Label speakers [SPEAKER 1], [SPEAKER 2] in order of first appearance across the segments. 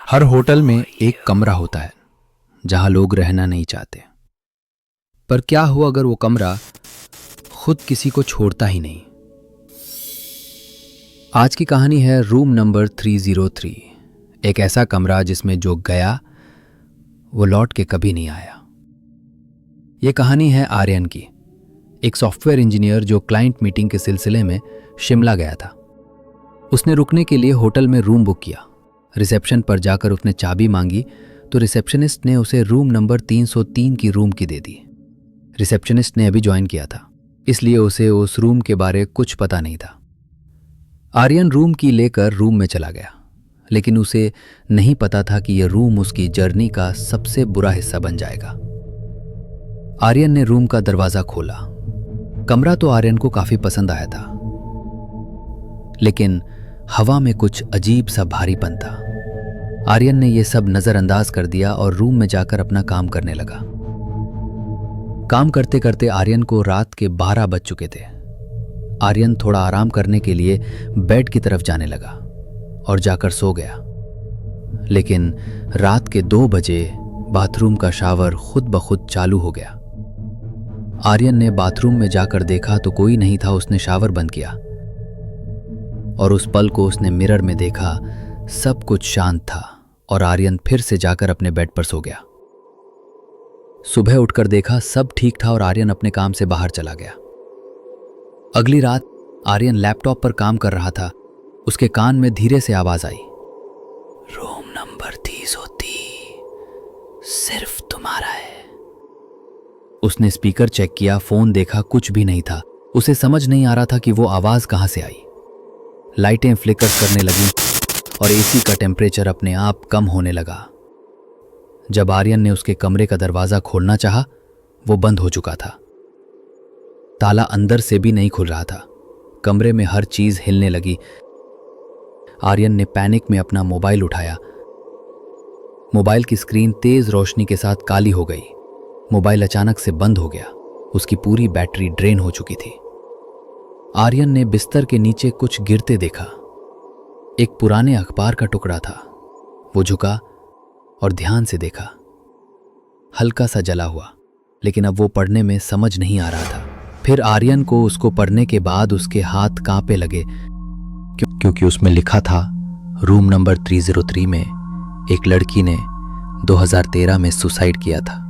[SPEAKER 1] हर hotel में एक कमरा होता है जहां लोग रहना नहीं चाहते। पर क्या हो अगर वो कमरा खुद किसी को छोड़ता ही नहीं। आज की कहानी है रूम नंबर 303। एक ऐसा कमरा जिसमें जो गया वो लौट के कभी नहीं आया। ये कहानी है आर्यन की, एक सॉफ्टवेयर इंजीनियर जो क्लाइंट मीटिंग के सिलसिले में शिमला गया था। उसने रुकने के लिए होटल में रूम बुक किया। रिसेप्शन पर जाकर उसने चाबी मांगी तो रिसेप्शनिस्ट ने उसे रूम नंबर 303 की रूम की दे दी। रिसेप्शनिस्ट ने अभी ज्वाइन किया था, इसलिए उसे उस रूम के बारे कुछ पता नहीं था। आर्यन रूम की लेकर रूम में चला गया, लेकिन उसे नहीं पता था कि यह रूम उसकी जर्नी का सबसे बुरा हिस्सा बन जाएगा। आर्यन ने रूम का दरवाजा खोला। कमरा तो आर्यन को काफी पसंद आया था, लेकिन हवा में कुछ अजीब सा भारीपन था। आर्यन ने यह सब नजरअंदाज कर दिया और रूम में जाकर अपना काम करने लगा। काम करते करते आर्यन को रात के 12 बज चुके थे। आर्यन थोड़ा आराम करने के लिए बेड की तरफ जाने लगा और जाकर सो गया। लेकिन रात के 2 बजे बाथरूम का शावर खुद ब खुद चालू हो गया। आर्यन ने बाथरूम में जाकर देखा तो कोई नहीं था। उसने शावर बंद किया और उस पल को उसने मिरर में देखा। सब कुछ शांत था और आर्यन फिर से जाकर अपने बेड पर सो गया। सुबह उठकर देखा सब ठीक था और आर्यन अपने काम से बाहर चला गया। अगली रात आर्यन लैपटॉप पर काम कर रहा था। उसके कान में धीरे से आवाज आई, रूम नंबर 303 सिर्फ तुम्हारा है। उसने स्पीकर चेक किया, फोन देखा, कुछ भी नहीं था। उसे समझ नहीं आ रहा था कि वो आवाज कहां से आई। लाइटें फ्लिकर करने लगीं और एसी का टेम्परेचर अपने आप कम होने लगा। जब आर्यन ने उसके कमरे का दरवाजा खोलना चाहा, वो बंद हो चुका था। ताला अंदर से भी नहीं खुल रहा था। कमरे में हर चीज हिलने लगी। आर्यन ने पैनिक में अपना मोबाइल उठाया। मोबाइल की स्क्रीन तेज रोशनी के साथ काली हो गई। मोबाइल अचानक से बंद हो गया। उसकी पूरी बैटरी ड्रेन हो चुकी थी। आर्यन ने बिस्तर के नीचे कुछ गिरते देखा। एक पुराने अखबार का टुकड़ा था। वो झुका और ध्यान से देखा। हल्का सा जला हुआ, लेकिन अब वो पढ़ने में समझ नहीं आ रहा था। फिर आर्यन को उसको पढ़ने के बाद उसके हाथ कांपने लगे, क्योंकि उसमें लिखा था रूम नंबर 303 में एक लड़की ने 2013 में सुसाइड किया था।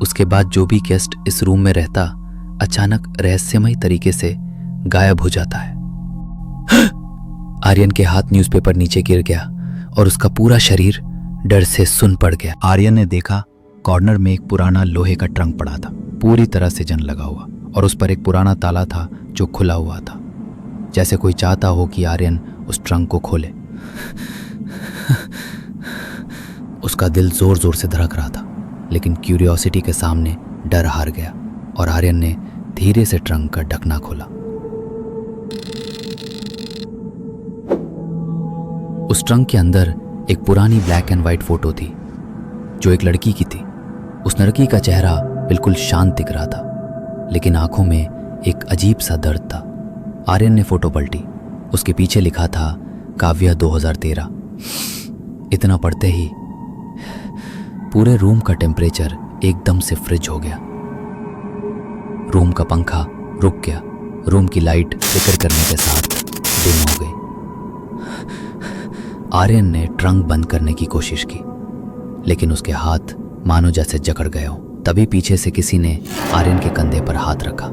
[SPEAKER 1] उसके बाद जो भी गेस्ट इस रूम में रहता अचानक रहस्यमय तरीके से गायब हो जाता है। आर्यन के हाथ न्यूज़पेपर नीचे गिर गया और उसका पूरा शरीर डर से सुन्न पड़ गया। आर्यन ने देखा कॉर्नर में एक पुराना लोहे का ट्रंक पड़ा था, पूरी तरह से जंग लगा हुआ, और उस पर एक पुराना ताला था जो खुला हुआ था, जैसे कोई चाहता हो कि आर्यन उस ट्रंक को खोले। उसका दिल जोर जोर से धड़क रहा था, लेकिन क्यूरियोसिटी के सामने डर हार गया और आर्यन ने धीरे से ट्रंक का ढकना खोला। उस ट्रंक के अंदर एक पुरानी ब्लैक एंड व्हाइट फोटो थी जो एक लड़की की थी। उस लड़की का चेहरा बिल्कुल शांत दिख रहा था, लेकिन आंखों में एक अजीब सा दर्द था। आर्यन ने फोटो पलटी। उसके पीछे लिखा था काव्या 2013। इतना पढ़ते ही पूरे रूम का टेम्परेचर एकदम से फ्रिज हो गया। रूम का पंखा रुक गया। रूम की लाइट फ्लिकर करने के साथ डिम हो गई। आर्यन ने ट्रंक बंद करने की कोशिश की, लेकिन उसके हाथ मानो जैसे जकड़ गए हों। तभी पीछे से किसी ने आर्यन के कंधे पर हाथ रखा।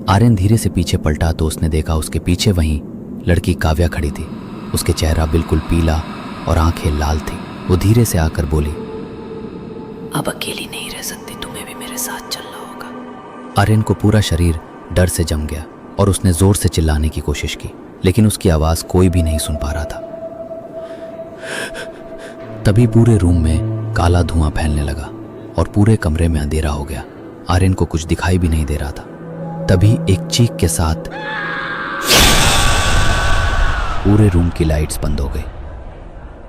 [SPEAKER 1] आर्यन धीरे से पीछे पलटा तो उसने देखा उसके पीछे वहीं लड़की काव्या खड़ी थी। उसके चेहरा बिल्कुल पीला और आंखें लाल थी। वो धीरे से आकर बोली, अब अकेली नहीं रह सकती, तुम्हें भी मेरे साथ चलना होगा। आर्यन को पूरा शरीर डर से जम गया और उसने जोर से चिल्लाने की कोशिश की, लेकिन उसकी आवाज कोई भी नहीं सुन पा रहा था। तभी पूरे रूम में काला धुआं फैलने लगा और पूरे कमरे में अंधेरा हो गया। आर्यन को कुछ दिखाई भी नहीं दे रहा था। तभी एक चीख के साथ पूरे रूम की लाइट्स बंद हो गई।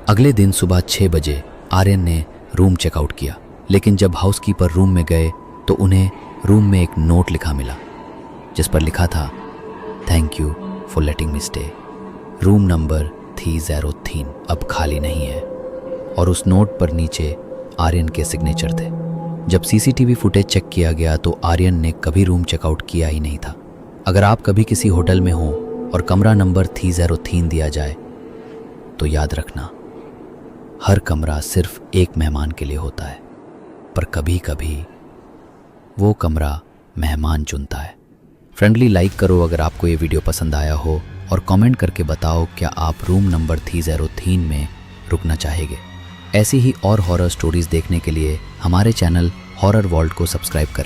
[SPEAKER 1] अगले दिन सुबह 6 बजे आर्यन ने रूम चेकआउट किया, लेकिन जब हाउसकीपर रूम में गए तो उन्हें रूम में एक नोट लिखा मिला, जिस पर लिखा था, thank you for letting me stay. Room number 303 अब खाली नहीं है और उस नोट पर नीचे आर्यन के सिग्नेचर थे। जब सीसीटीवी फुटेज चेक किया गया तो आर्यन ने कभी रूम चेकआउट किया ही नहीं था। अगर आप कभी किसी होटल में हो और कमरा नंबर 303 दिया जाए तो याद रखना, हर कमरा सिर्फ एक मेहमान के लिए होता है, पर कभी कभी वो कमरा मेहमान चुनता है। फ्रेंडली लाइक करो अगर आपको ये वीडियो पसंद आया हो और कमेंट करके बताओ क्या आप रूम नंबर 303 में रुकना चाहेंगे। ऐसी ही और हॉरर स्टोरीज देखने के लिए हमारे चैनल हॉरर वर्ल्ड को सब्सक्राइब करें।